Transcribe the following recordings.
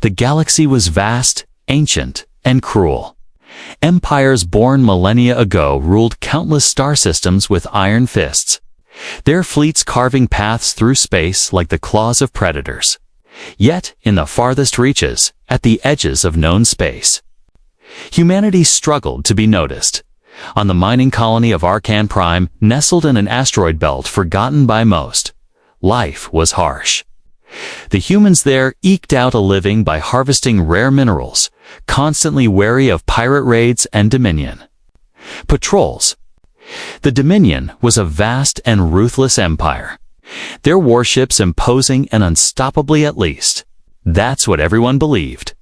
The galaxy was vast, ancient, and cruel. Empires born millennia ago ruled countless star systems with iron fists, their fleets carving paths through space like the claws of predators. Yet, in the farthest reaches, at the edges of known space, humanity struggled to be noticed. On the mining colony of Arcan Prime, nestled in an asteroid belt forgotten by most, life was harsh. The humans there eked out a living by harvesting rare minerals, constantly wary of pirate raids and Dominion patrols. The Dominion was a vast and ruthless empire, their warships imposing and unstoppably, at least. That's what everyone believed.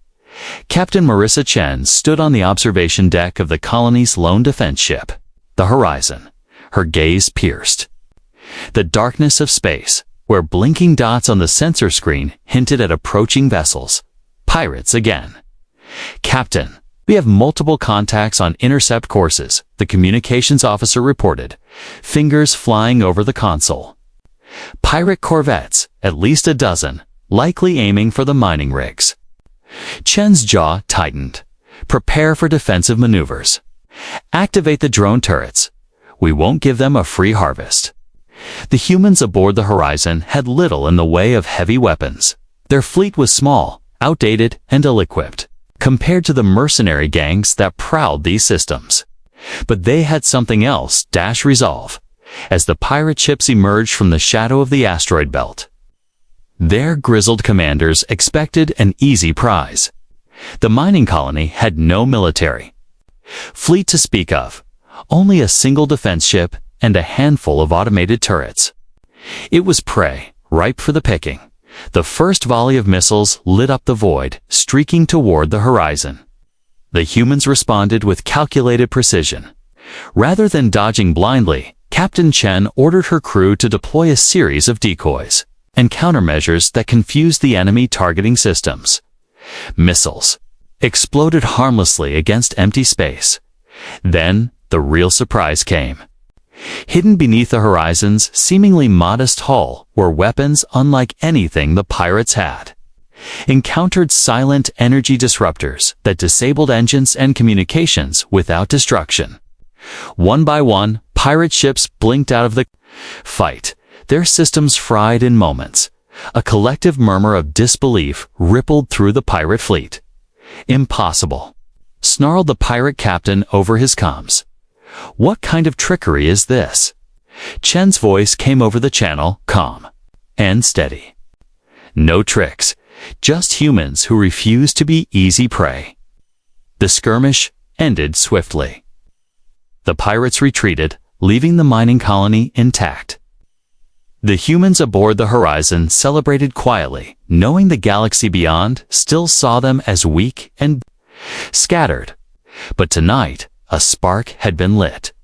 Captain Marissa Chen stood on the observation deck of the colony's lone defense ship, the Horizon, her gaze pierced the darkness of space, where blinking dots on the sensor screen hinted at approaching vessels. Pirates again. "Captain, we have multiple contacts on intercept courses," the communications officer reported, fingers flying over the console. "Pirate corvettes, at least a dozen, likely aiming for the mining rigs." Chen's jaw tightened. "Prepare for defensive maneuvers. Activate the drone turrets. We won't give them a free harvest." The humans aboard the Horizon had little in the way of heavy weapons. Their fleet was small, outdated, and ill-equipped, compared to the mercenary gangs that prowled these systems. But they had something else: resolve. As the pirate ships emerged from the shadow of the asteroid belt, their grizzled commanders expected an easy prize. The mining colony had no military fleet to speak of, only a single defense ship and a handful of automated turrets. It was prey, ripe for the picking. The first volley of missiles lit up the void, streaking toward the Horizon. The humans responded with calculated precision. Rather than dodging blindly, Captain Chen ordered her crew to deploy a series of decoys and countermeasures that confused the enemy targeting systems. Missiles exploded harmlessly against empty space. Then, the real surprise came. Hidden beneath the Horizon's seemingly modest hull were weapons unlike anything the pirates had. Encountered silent energy disruptors that disabled engines and communications without destruction. One by one, pirate ships blinked out of the fight, their systems fried in moments. A collective murmur of disbelief rippled through the pirate fleet. "Impossible," snarled the pirate captain over his comms. "What kind of trickery is this?" Chen's voice came over the channel, calm and steady. "No tricks, just humans who refuse to be easy prey." The skirmish ended swiftly. The pirates retreated, leaving the mining colony intact. The humans aboard the Horizon celebrated quietly, knowing the galaxy beyond still saw them as weak and scattered. But tonight, a spark had been lit.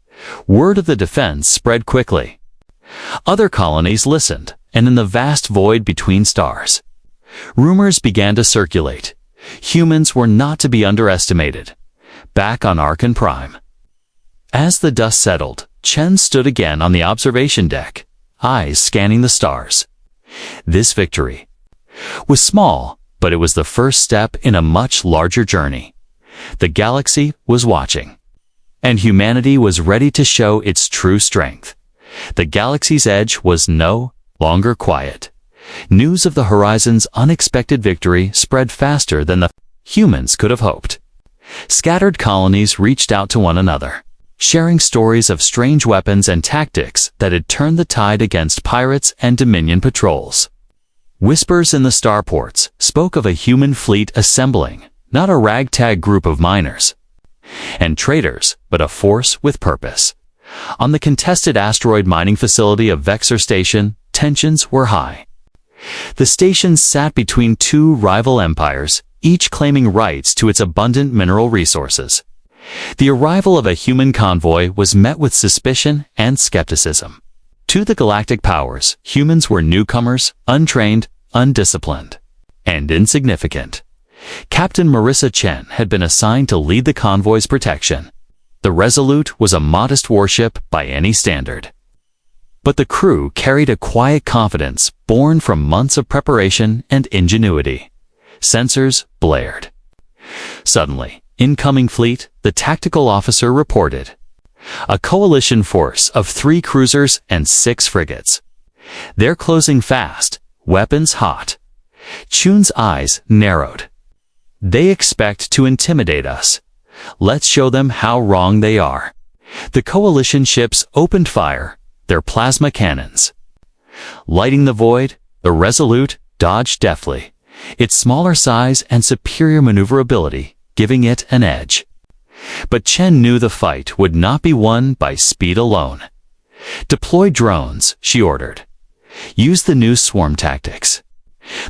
Word of the defense spread quickly. Other colonies listened, and in the vast void between stars, rumors began to circulate. Humans were not to be underestimated. Back on Arcan Prime, as the dust settled, Chen stood again on the observation deck, eyes scanning the stars. This victory was small, but it was the first step in a much larger journey. The galaxy was watching, and humanity was ready to show its true strength. The galaxy's edge was no longer quiet. News of the Horizon's unexpected victory spread faster than the humans could have hoped. Scattered colonies reached out to one another, sharing stories of strange weapons and tactics that had turned the tide against pirates and Dominion patrols. Whispers in the starports spoke of a human fleet assembling, not a ragtag group of miners and traders, but a force with purpose. On the contested asteroid mining facility of Vexor Station, tensions were high. The station sat between two rival empires, each claiming rights to its abundant mineral resources. The arrival of a human convoy was met with suspicion and skepticism. To the galactic powers, humans were newcomers, untrained, undisciplined, and insignificant. Captain Marissa Chen had been assigned to lead the convoy's protection. The Resolute was a modest warship by any standard, but the crew carried a quiet confidence born from months of preparation and ingenuity. Sensors blared. Suddenly, incoming fleet, the tactical officer reported. A coalition force of 3 cruisers and 6 frigates. They're closing fast, weapons hot. Chun's eyes narrowed. They expect to intimidate us. Let's show them how wrong they are. The coalition ships opened fire, their plasma cannons. Lighting the void, the Resolute dodged deftly, its smaller size and superior maneuverability giving it an edge. But Chen knew the fight would not be won by speed alone. Deploy drones, she ordered. Use the new swarm tactics.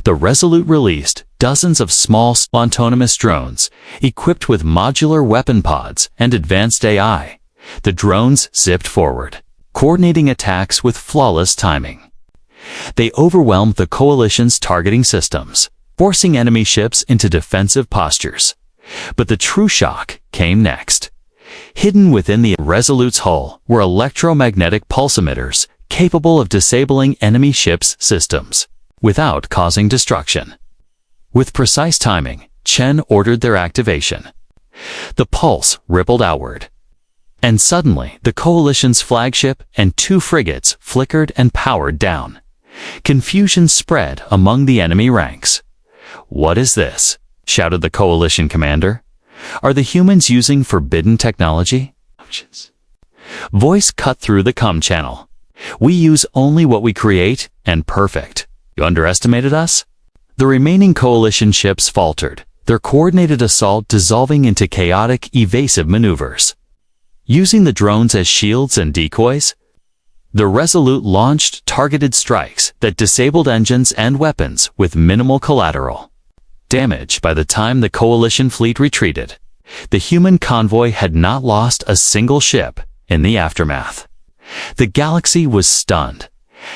The Resolute released dozens of small autonomous drones equipped with modular weapon pods and advanced AI. The drones zipped forward, coordinating attacks with flawless timing. They overwhelmed the coalition's targeting systems, forcing enemy ships into defensive postures. But the true shock came next. Hidden within the Resolute's hull were electromagnetic pulse emitters capable of disabling enemy ships' systems without causing destruction. With precise timing, Chen ordered their activation. The pulse rippled outward. And suddenly, the coalition's flagship and 2 frigates flickered and powered down. Confusion spread among the enemy ranks. "What is this?" shouted the coalition commander. "Are the humans using forbidden technology?" Voice cut through the comm channel. "We use only what we create, and perfect. You underestimated us?" The remaining coalition ships faltered, their coordinated assault dissolving into chaotic, evasive maneuvers. Using the drones as shields and decoys, the Resolute launched targeted strikes that disabled engines and weapons with minimal collateral damage. By the time the coalition fleet retreated, the human convoy had not lost a single ship in the aftermath. The galaxy was stunned.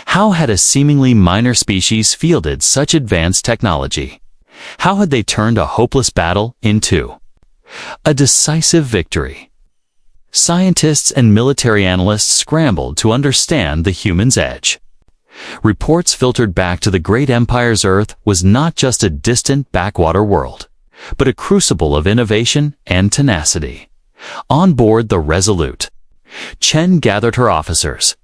How had a seemingly minor species fielded such advanced technology? How had they turned a hopeless battle into a decisive victory? Scientists and military analysts scrambled to understand the human's edge. Reports filtered back to the great empire's Earth was not just a distant backwater world, but a crucible of innovation and tenacity. On board the Resolute, Chen gathered her officers.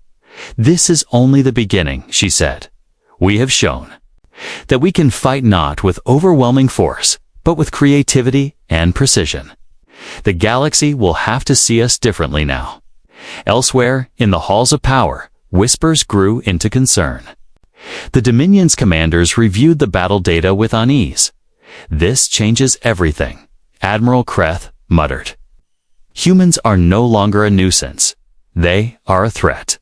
"This is only the beginning," she said. "We have shown that we can fight not with overwhelming force, but with creativity and precision. The galaxy will have to see us differently now." Elsewhere, in the halls of power, whispers grew into concern. The Dominion's commanders reviewed the battle data with unease. "This changes everything," Admiral Kreth muttered. "Humans are no longer a nuisance. They are a threat."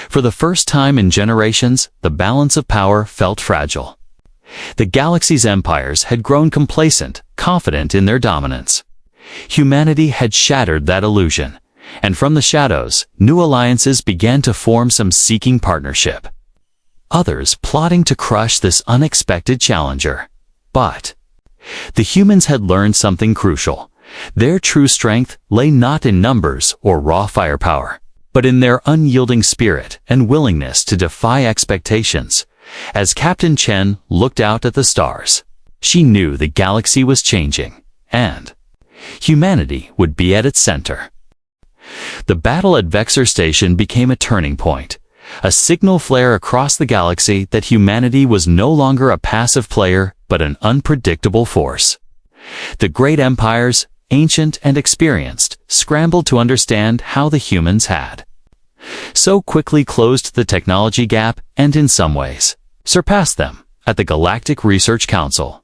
For the first time in generations, the balance of power felt fragile. The galaxy's empires had grown complacent, confident in their dominance. Humanity had shattered that illusion, and from the shadows, new alliances began to form, some seeking partnership. Others plotting to crush this unexpected challenger. But the humans had learned something crucial. Their true strength lay not in numbers or raw firepower, but in their unyielding spirit and willingness to defy expectations. As Captain Chen looked out at the stars, she knew the galaxy was changing, and humanity would be at its center. The battle at Vexor Station became a turning point, a signal flare across the galaxy that humanity was no longer a passive player, but an unpredictable force. The great empires, ancient and experienced, scrambled to understand how the humans had so quickly closed the technology gap and, in some ways, surpassed them at the Galactic Research Council.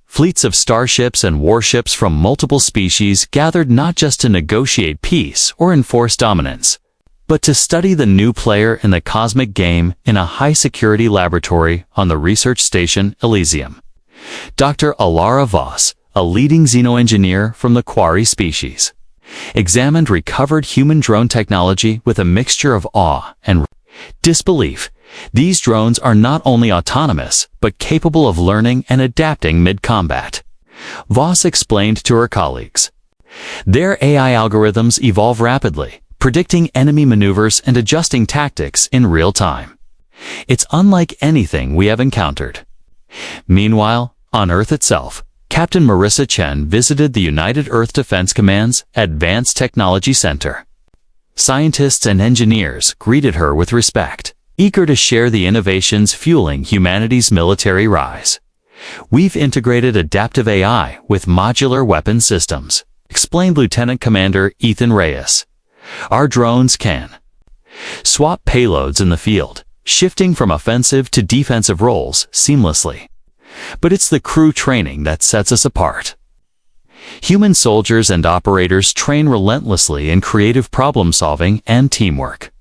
Fleets of starships and warships from multiple species gathered not just to negotiate peace or enforce dominance, but to study the new player in the cosmic game in a high-security laboratory on the research station Elysium. Dr. Alara Voss, a leading xenoengineer from the Quarry species, examined recovered human drone technology with a mixture of awe and disbelief. These drones are not only autonomous, but capable of learning and adapting mid-combat. Voss explained to her colleagues. Their AI algorithms evolve rapidly, predicting enemy maneuvers and adjusting tactics in real time. It's unlike anything we have encountered. Meanwhile, On Earth itself, Captain Marissa Chen visited the United Earth Defense Command's Advanced Technology Center. Scientists and engineers greeted her with respect, eager to share the innovations fueling humanity's military rise. "We've integrated adaptive AI with modular weapon systems," explained Lieutenant Commander Ethan Reyes. "Our drones can swap payloads in the field, shifting from offensive to defensive roles seamlessly. But it's the crew training that sets us apart. Human soldiers and operators train relentlessly in creative problem-solving and teamwork."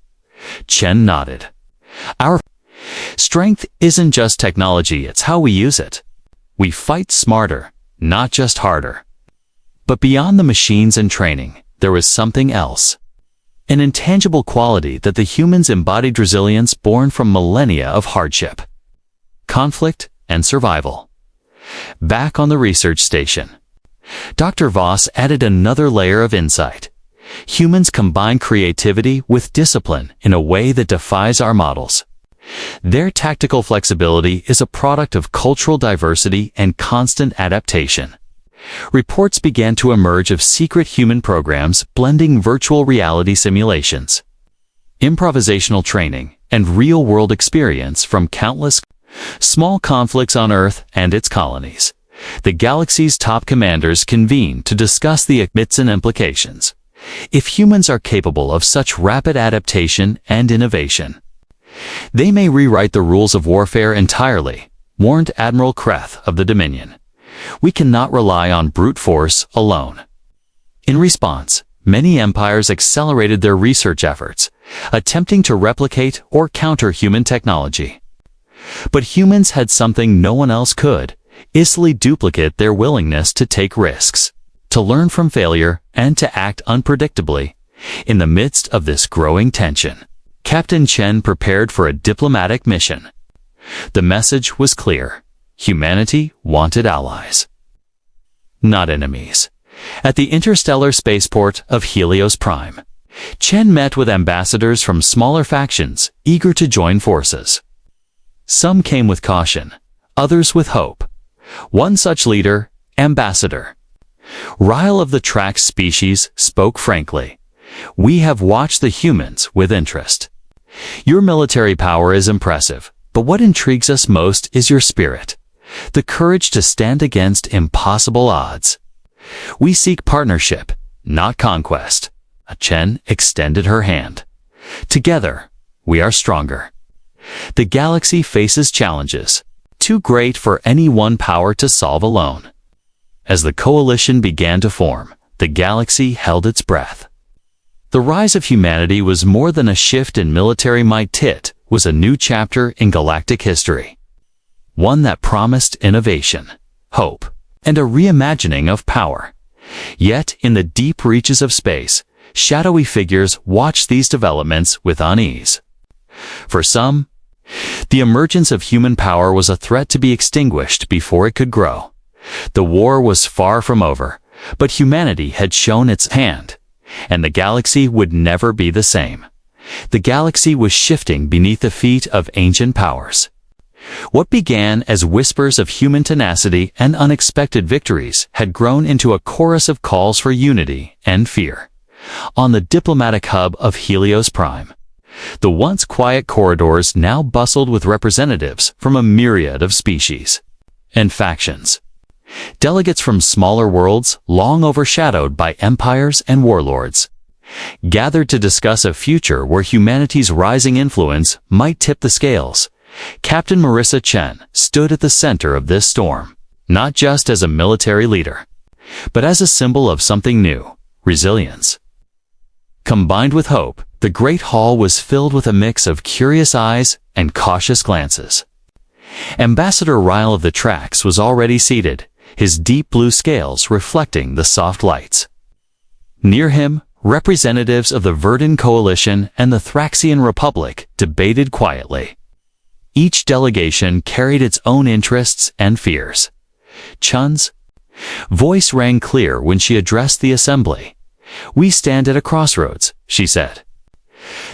Chen nodded. "Our strength isn't just technology, it's how we use it. We fight smarter, not just harder." But beyond the machines and training, there was something else. An intangible quality that the humans embodied: resilience born from millennia of hardship, conflict, and survival. Back on the research station, Dr. Voss added another layer of insight. Humans combine creativity with discipline in a way that defies our models. Their tactical flexibility is a product of cultural diversity and constant adaptation. Reports began to emerge of secret human programs blending virtual reality simulations, improvisational training, and real-world experience from countless small conflicts on Earth and its colonies. The galaxy's top commanders convened to discuss the myths and implications. If humans are capable of such rapid adaptation and innovation, they may rewrite the rules of warfare entirely, warned Admiral Kreth of the Dominion. "We cannot rely on brute force alone." In response, many empires accelerated their research efforts, attempting to replicate or counter human technology. But humans had something no one else could: easily duplicate their willingness to take risks, to learn from failure, and to act unpredictably. In the midst of this growing tension, Captain Chen prepared for a diplomatic mission. The message was clear: humanity wanted allies, not enemies. At the interstellar spaceport of Helios Prime, Chen met with ambassadors from smaller factions, eager to join forces. Some came with caution, others with hope. One such leader, Ambassador Ryle of the Trax species, spoke frankly. "We have watched the humans with interest. Your military power is impressive, but what intrigues us most is your spirit, the courage to stand against impossible odds. We seek partnership, not conquest." Chen extended her hand. "Together, we are stronger. The galaxy faces challenges too great for any one power to solve alone." As the coalition began to form, the galaxy held its breath. The rise of humanity was more than a shift in military might. It was a new chapter in galactic history, one that promised innovation, hope, and a reimagining of power. Yet, in the deep reaches of space, shadowy figures watched these developments with unease. For some, the emergence of human power was a threat to be extinguished before it could grow. The war was far from over, but humanity had shown its hand, and the galaxy would never be the same. The galaxy was shifting beneath the feet of ancient powers. What began as whispers of human tenacity and unexpected victories had grown into a chorus of calls for unity and fear. On the diplomatic hub of Helios Prime, the once quiet corridors now bustled with representatives from a myriad of species and factions. Delegates from smaller worlds, long overshadowed by empires and warlords, gathered to discuss a future where humanity's rising influence might tip the scales. Captain Marissa Chen stood at the center of this storm, not just as a military leader, but as a symbol of something new: resilience. Combined with hope, the great hall was filled with a mix of curious eyes and cautious glances. Ambassador Ryle of the Trax was already seated, his deep blue scales reflecting the soft lights. Near him, representatives of the Verdun Coalition and the Thraxian Republic debated quietly. Each delegation carried its own interests and fears. Chen's voice rang clear when she addressed the assembly. "We stand at a crossroads," she said.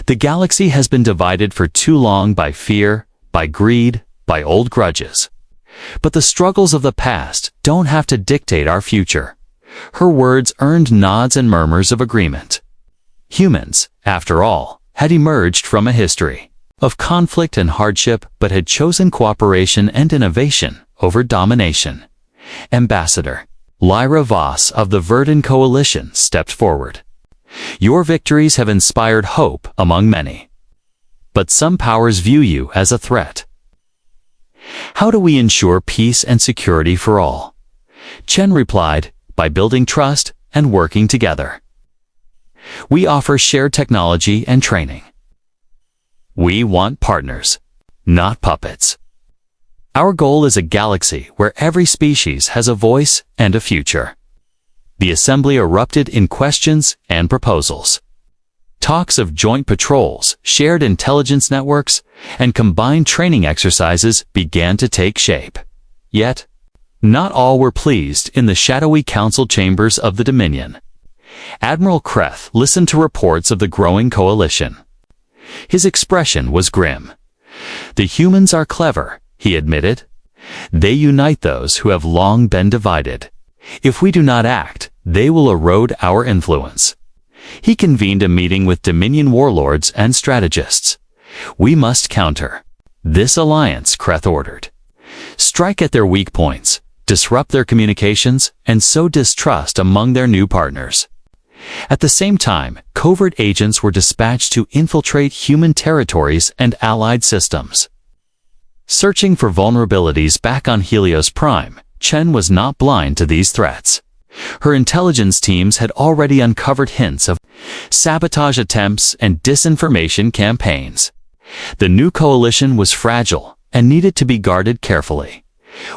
"The galaxy has been divided for too long by fear, by greed, by old grudges. But the struggles of the past don't have to dictate our future. Her words earned nods and murmurs of agreement. Humans, after all, had emerged from a history of conflict and hardship, but had chosen cooperation and innovation over domination. Ambassador Lyra Voss of the Verdun Coalition stepped forward. Your victories have inspired hope among many. But some powers view you as a threat. How do we ensure peace and security for all? Chen replied, by building trust and working together. We offer shared technology and training. We want partners, not puppets. Our goal is a galaxy where every species has a voice and a future. The assembly erupted in questions and proposals. Talks of joint patrols, shared intelligence networks, and combined training exercises began to take shape. Yet, not all were pleased in the shadowy council chambers of the Dominion. Admiral Kreth listened to reports of the growing coalition. His expression was grim. The humans are clever, he admitted. They unite those who have long been divided. If we do not act, they will erode our influence. He convened a meeting with Dominion warlords and strategists. We must counter this alliance, Kreth ordered. Strike at their weak points, disrupt their communications, and sow distrust among their new partners. At the same time, covert agents were dispatched to infiltrate human territories and allied systems. Searching for vulnerabilities back on Helios Prime, Chen was not blind to these threats. Her intelligence teams had already uncovered hints of sabotage attempts and disinformation campaigns. The new coalition was fragile and needed to be guarded carefully.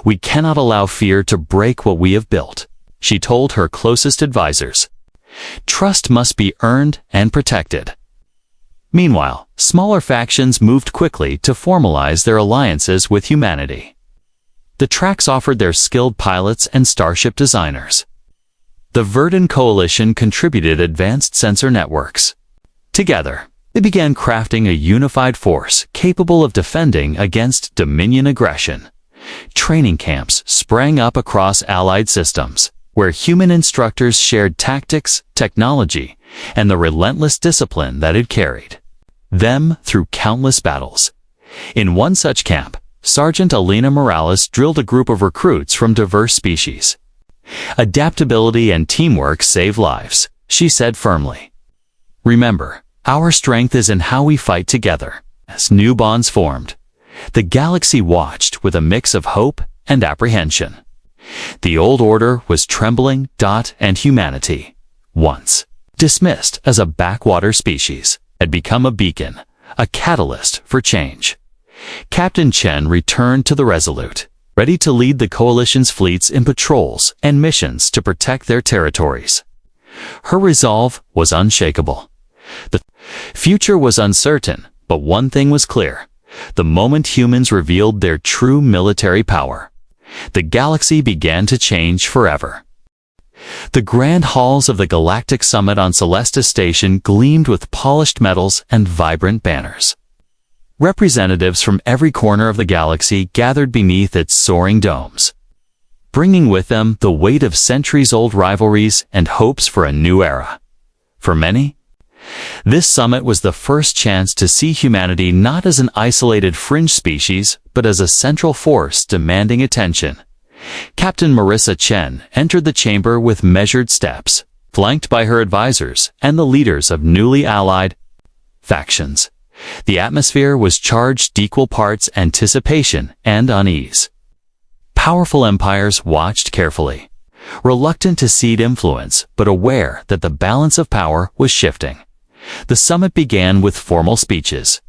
We cannot allow fear to break what we have built, she told her closest advisors. Trust must be earned and protected. Meanwhile, smaller factions moved quickly to formalize their alliances with humanity. The tracks offered their skilled pilots and starship designers. The Verdun Coalition contributed advanced sensor networks. Together, they began crafting a unified force capable of defending against Dominion aggression. Training camps sprang up across allied systems, where human instructors shared tactics, technology, and the relentless discipline that it carried them through countless battles. In one such camp, Sergeant Alina Morales drilled a group of recruits from diverse species. Adaptability and teamwork save lives, she said firmly. Remember, our strength is in how we fight together. As new bonds formed, the galaxy watched with a mix of hope and apprehension. The old order was trembling, and humanity, once dismissed as a backwater species, had become a beacon, a catalyst for change. Captain Chen returned to the Resolute, ready to lead the coalition's fleets in patrols and missions to protect their territories. Her resolve was unshakable. The future was uncertain, but one thing was clear. The moment humans revealed their true military power, the galaxy began to change forever. The grand halls of the Galactic Summit on Celestis Station gleamed with polished metals and vibrant banners. Representatives from every corner of the galaxy gathered beneath its soaring domes, bringing with them the weight of centuries-old rivalries and hopes for a new era. For many, this summit was the first chance to see humanity not as an isolated fringe species, but as a central force demanding attention. Captain Marissa Chen entered the chamber with measured steps, flanked by her advisors and the leaders of newly allied factions. The atmosphere was charged equal parts anticipation and unease. Powerful empires watched carefully, reluctant to cede influence but aware that the balance of power was shifting. The summit began with formal speeches.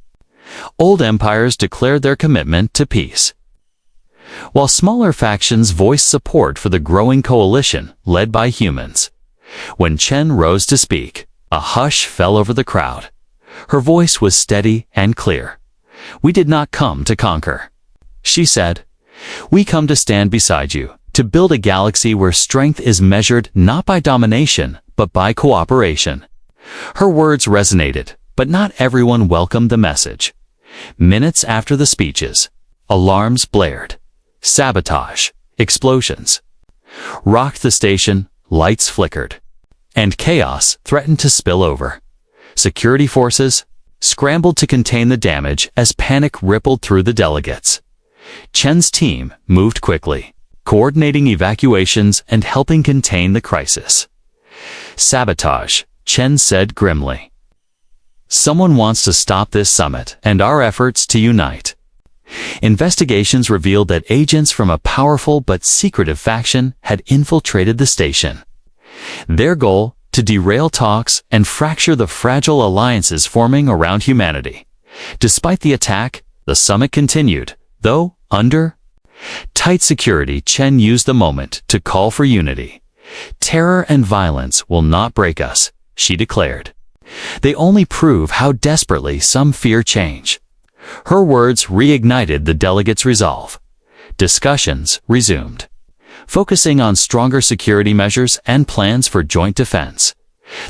Old empires declared their commitment to peace, while smaller factions voiced support for the growing coalition led by humans. When Chen rose to speak, a hush fell over the crowd. Her voice was steady and clear. "We did not come to conquer," she said. "We come to stand beside you, to build a galaxy where strength is measured not by domination, but by cooperation." Her words resonated, but not everyone welcomed the message. Minutes after the speeches, alarms blared. Sabotage. Explosions rocked the station, lights flickered, and chaos threatened to spill over. Security forces scrambled to contain the damage as panic rippled through the delegates. Chen's team moved quickly, coordinating evacuations and helping contain the crisis. Sabotage, Chen said grimly. Someone wants to stop this summit and our efforts to unite. Investigations revealed that agents from a powerful but secretive faction had infiltrated the station. Their goal, to derail talks and fracture the fragile alliances forming around humanity. Despite the attack, the summit continued, though under tight security. Chen used the moment to call for unity. Terror and violence will not break us, she declared. They only prove how desperately some fear change. Her words reignited the delegates' resolve. Discussions resumed, focusing on stronger security measures and plans for joint defense.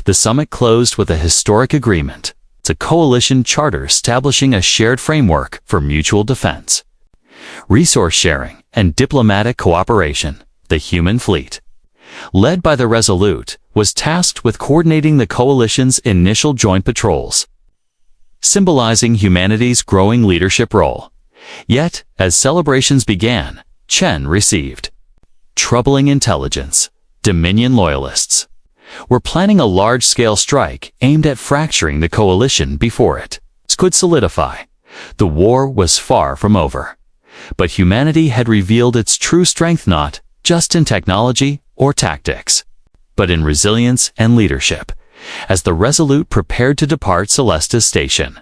The summit closed with a historic agreement. It's a coalition charter establishing a shared framework for mutual defense, resource sharing, and diplomatic cooperation. The human fleet, led by the Resolute, was tasked with coordinating the coalition's initial joint patrols, symbolizing humanity's growing leadership role. Yet, as celebrations began, Chen received troubling intelligence. Dominion loyalists were planning a large-scale strike aimed at fracturing the coalition before it could solidify. The war was far from over, but humanity had revealed its true strength not just in technology or tactics, but in resilience and leadership. As the Resolute prepared to depart Celesta's station,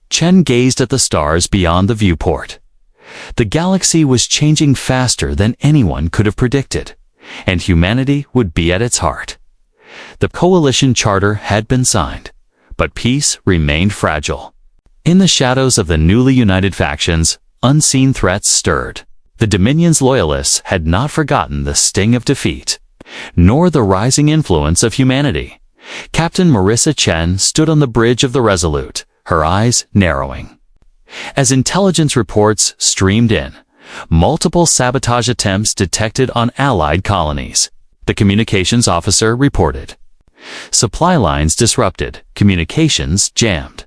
Chen gazed at the stars beyond the viewport. The galaxy was changing faster than anyone could have predicted, and humanity would be at its heart. The coalition charter had been signed, but peace remained fragile. In the shadows of the newly united factions, unseen threats stirred. The Dominion's loyalists had not forgotten the sting of defeat, nor the rising influence of humanity. Captain Marissa Chen stood on the bridge of the Resolute, her eyes narrowing. As intelligence reports streamed in, multiple sabotage attempts detected on Allied colonies. The communications officer reported. Supply lines disrupted, communications jammed.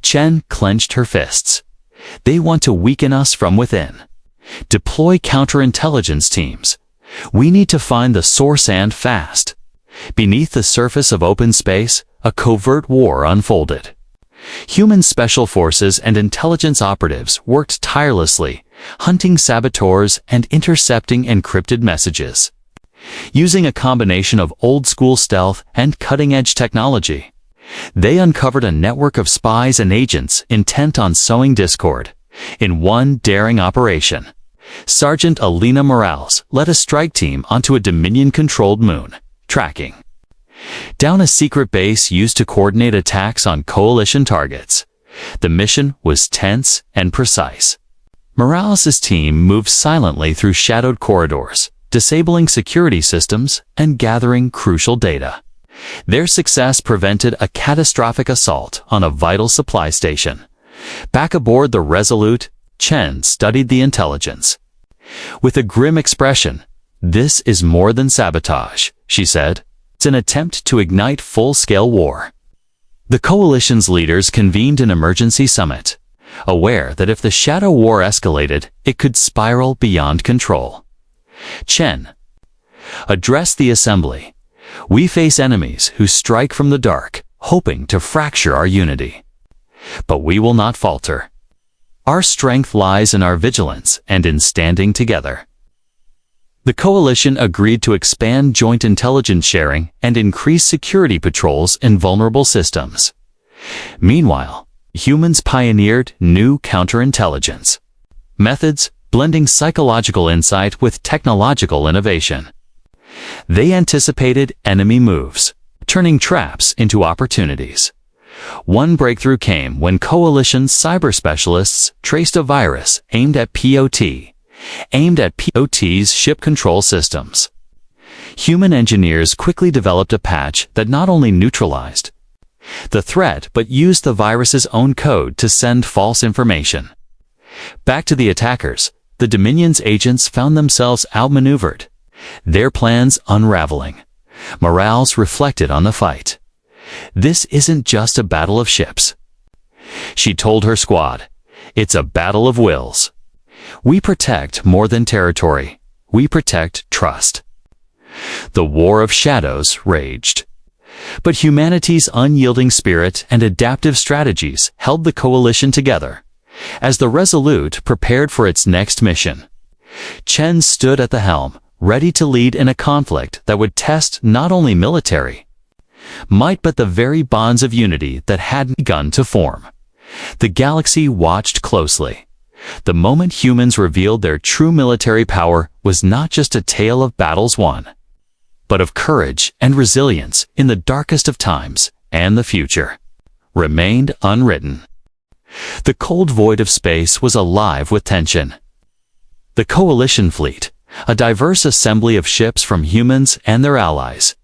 Chen clenched her fists. They want to weaken us from within. Deploy counterintelligence teams. We need to find the source and fast. Beneath the surface of open space, a covert war unfolded. Human special forces and intelligence operatives worked tirelessly, hunting saboteurs and intercepting encrypted messages. Using a combination of old-school stealth and cutting-edge technology, they uncovered a network of spies and agents intent on sowing discord. In one daring operation, Sergeant Alina Morales led a strike team onto a Dominion-controlled moon, tracking down a secret base used to coordinate attacks on coalition targets. The mission was tense and precise. Morales' team moved silently through shadowed corridors, disabling security systems and gathering crucial data. Their success prevented a catastrophic assault on a vital supply station. Back aboard the Resolute, Chen studied the intelligence. With a grim expression, "This is more than sabotage," she said. "It's an attempt to ignite full-scale war." The coalition's leaders convened an emergency summit, aware that if the shadow war escalated, it could spiral beyond control. Chen addressed the assembly. "We face enemies who strike from the dark, hoping to fracture our unity. But we will not falter. Our strength lies in our vigilance and in standing together." The coalition agreed to expand joint intelligence sharing and increase security patrols in vulnerable systems. Meanwhile, humans pioneered new counterintelligence methods, blending psychological insight with technological innovation. They anticipated enemy moves, turning traps into opportunities. One breakthrough came when coalition cyber specialists traced a virus aimed at POT's ship control systems. Human engineers quickly developed a patch that not only neutralized the threat but used the virus's own code to send false information back to the attackers. the Dominion's agents found themselves outmaneuvered, their plans unraveling. Morales reflected on the fight. This isn't just a battle of ships. She told her squad, it's a battle of wills. We protect more than territory. We protect trust. The War of Shadows raged. But humanity's unyielding spirit and adaptive strategies held the coalition together. As the Resolute prepared for its next mission, Chen stood at the helm, ready to lead in a conflict that would test not only military might but the very bonds of unity that had begun to form. The galaxy watched closely. The moment humans revealed their true military power was not just a tale of battles won, but of courage and resilience in the darkest of times, and the future remained unwritten. The cold void of space was alive with tension. The Coalition fleet, a diverse assembly of ships from humans and their allies,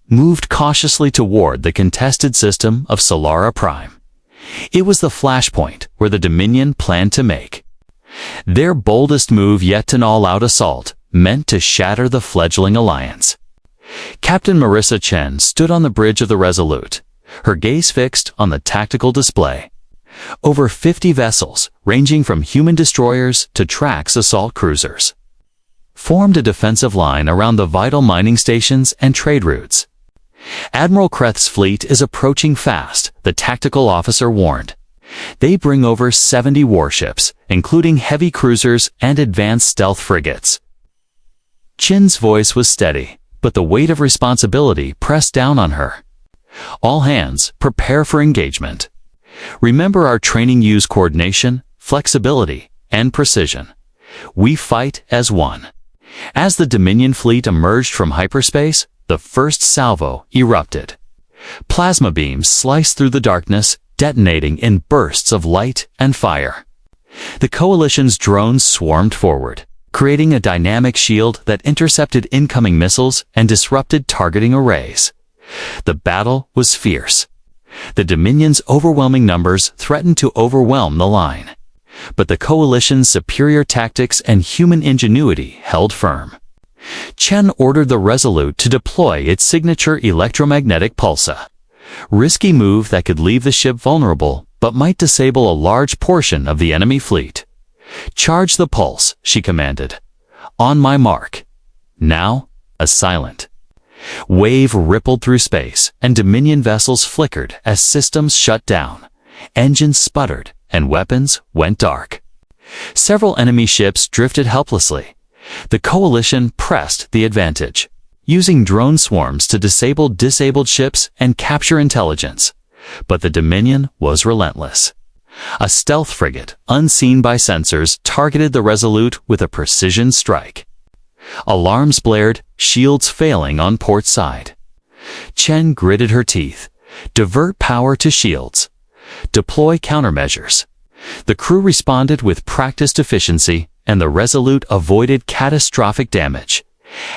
moved cautiously toward the contested system of Solara Prime. It was the flashpoint where the Dominion planned to make their boldest move yet, an all-out assault meant to shatter the fledgling alliance. Captain Marissa Chen stood on the bridge of the Resolute, her gaze fixed on the tactical display. Over 50 vessels, ranging from human destroyers to Trax assault cruisers, formed a defensive line around the vital mining stations and trade routes. Admiral Kreth's fleet is approaching fast, the tactical officer warned. They bring over 70 warships, including heavy cruisers and advanced stealth frigates. Chen's voice was steady, but the weight of responsibility pressed down on her. All hands, prepare for engagement. Remember, our training used coordination, flexibility, and precision. We fight as one. As the Dominion fleet emerged from hyperspace, the first salvo erupted. Plasma beams sliced through the darkness, detonating in bursts of light and fire. The Coalition's drones swarmed forward, creating a dynamic shield that intercepted incoming missiles and disrupted targeting arrays. The battle was fierce. The Dominion's overwhelming numbers threatened to overwhelm the line, but the Coalition's superior tactics and human ingenuity held firm. Chen ordered the Resolute to deploy its signature electromagnetic pulsar, risky move that could leave the ship vulnerable but might disable a large portion of the enemy fleet. Charge the pulse, she commanded. On my mark. Now, a silent wave rippled through space, and Dominion vessels flickered as systems shut down. Engines sputtered, and weapons went dark. Several enemy ships drifted helplessly. The Coalition pressed the advantage, using drone swarms to disable disabled ships and capture intelligence. But the Dominion was relentless. A stealth frigate, unseen by sensors, targeted the Resolute with a precision strike. Alarms blared, shields failing on port side. Chen gritted her teeth. Divert power to shields. Deploy countermeasures. The crew responded with practiced efficiency, and the Resolute avoided catastrophic damage.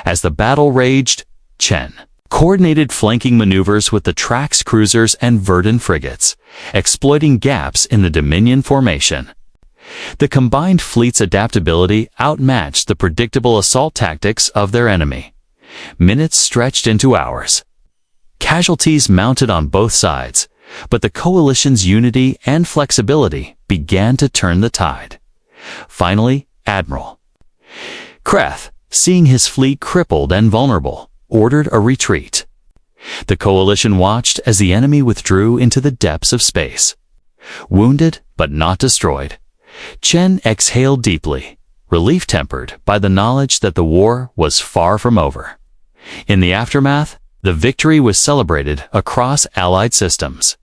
As the battle raged, Chen coordinated flanking maneuvers with the Trax cruisers and Verdun frigates, exploiting gaps in the Dominion formation. The combined fleet's adaptability outmatched the predictable assault tactics of their enemy. Minutes stretched into hours. Casualties mounted on both sides, but the Coalition's unity and flexibility began to turn the tide. Finally, Admiral Kreth, seeing his fleet crippled and vulnerable, ordered a retreat. The Coalition watched as the enemy withdrew into the depths of space. Wounded but not destroyed, Chen exhaled deeply, relief tempered by the knowledge that the war was far from over. In the aftermath, the victory was celebrated across Allied systems.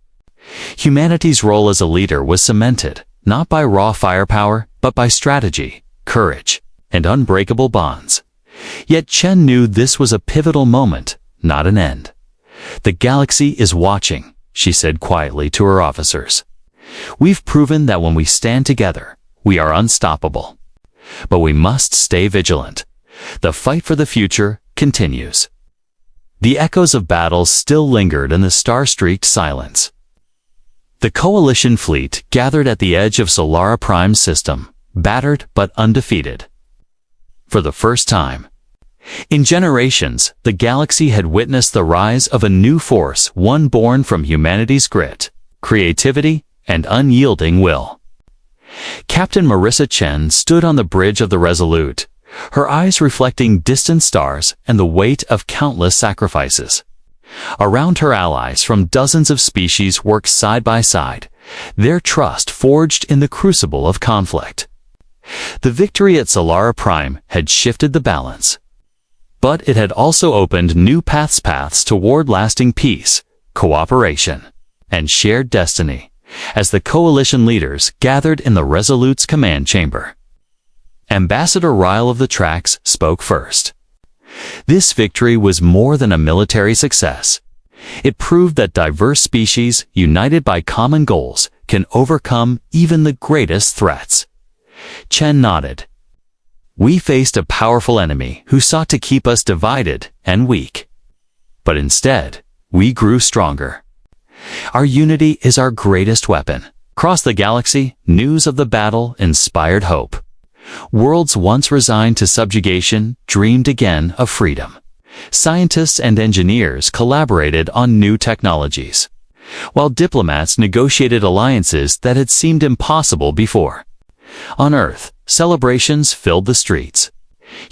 Humanity's role as a leader was cemented, not by raw firepower, but by strategy, courage, and unbreakable bonds. Yet Chen knew this was a pivotal moment, not an end. The galaxy is watching, she said quietly to her officers. We've proven that when we stand together, we are unstoppable. But we must stay vigilant. The fight for the future continues. The echoes of battles still lingered in the star-streaked silence. The Coalition fleet gathered at the edge of Solara Prime's system, battered but undefeated. For the first time in generations, the galaxy had witnessed the rise of a new force, one born from humanity's grit, creativity, and unyielding will. Captain Marissa Chen stood on the bridge of the Resolute, her eyes reflecting distant stars and the weight of countless sacrifices. Around her allies from dozens of species worked side by side, their trust forged in the crucible of conflict. The victory at Solara Prime had shifted the balance, but it had also opened new paths toward lasting peace, cooperation, and shared destiny, as the coalition leaders gathered in the Resolute's command chamber. Ambassador Ryle of the Tracks spoke first. This victory was more than a military success. It proved that diverse species, united by common goals, can overcome even the greatest threats. Chen nodded. We faced a powerful enemy who sought to keep us divided and weak. But instead, we grew stronger. Our unity is our greatest weapon. Across the galaxy, news of the battle inspired hope. Worlds once resigned to subjugation dreamed again of freedom. Scientists and engineers collaborated on new technologies, while diplomats negotiated alliances that had seemed impossible before. On Earth, celebrations filled the streets.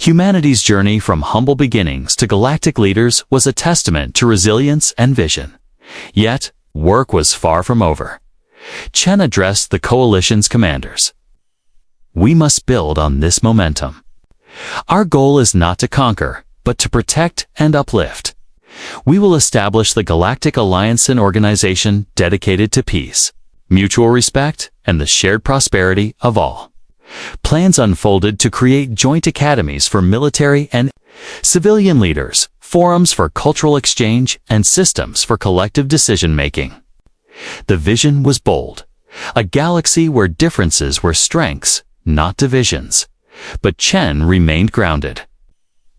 Humanity's journey from humble beginnings to galactic leaders was a testament to resilience and vision. Yet, work was far from over. Chen addressed the coalition's commanders. We must build on this momentum. Our goal is not to conquer, but to protect and uplift. We will establish the Galactic Alliance, an organization dedicated to peace, mutual respect, and the shared prosperity of all. Plans unfolded to create joint academies for military and civilian leaders, forums for cultural exchange, and systems for collective decision-making. The vision was bold, a galaxy where differences were strengths, not divisions. But Chen remained grounded.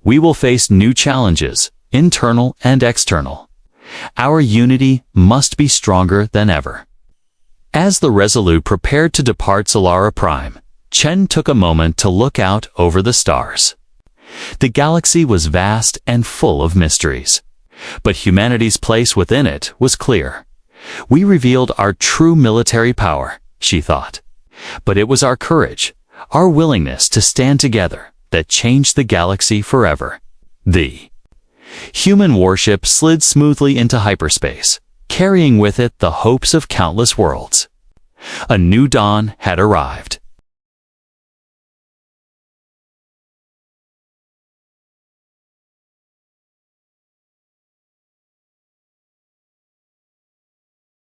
We will face new challenges, internal and external. Our unity must be stronger than ever. As the Resolute prepared to depart Solara Prime, Chen took a moment to look out over the stars. The galaxy was vast and full of mysteries, but humanity's place within it was clear. We revealed our true military power, she thought. But it was our courage, our willingness to stand together, that changed the galaxy forever. The human warship slid smoothly into hyperspace, carrying with it the hopes of countless worlds. A new dawn had arrived.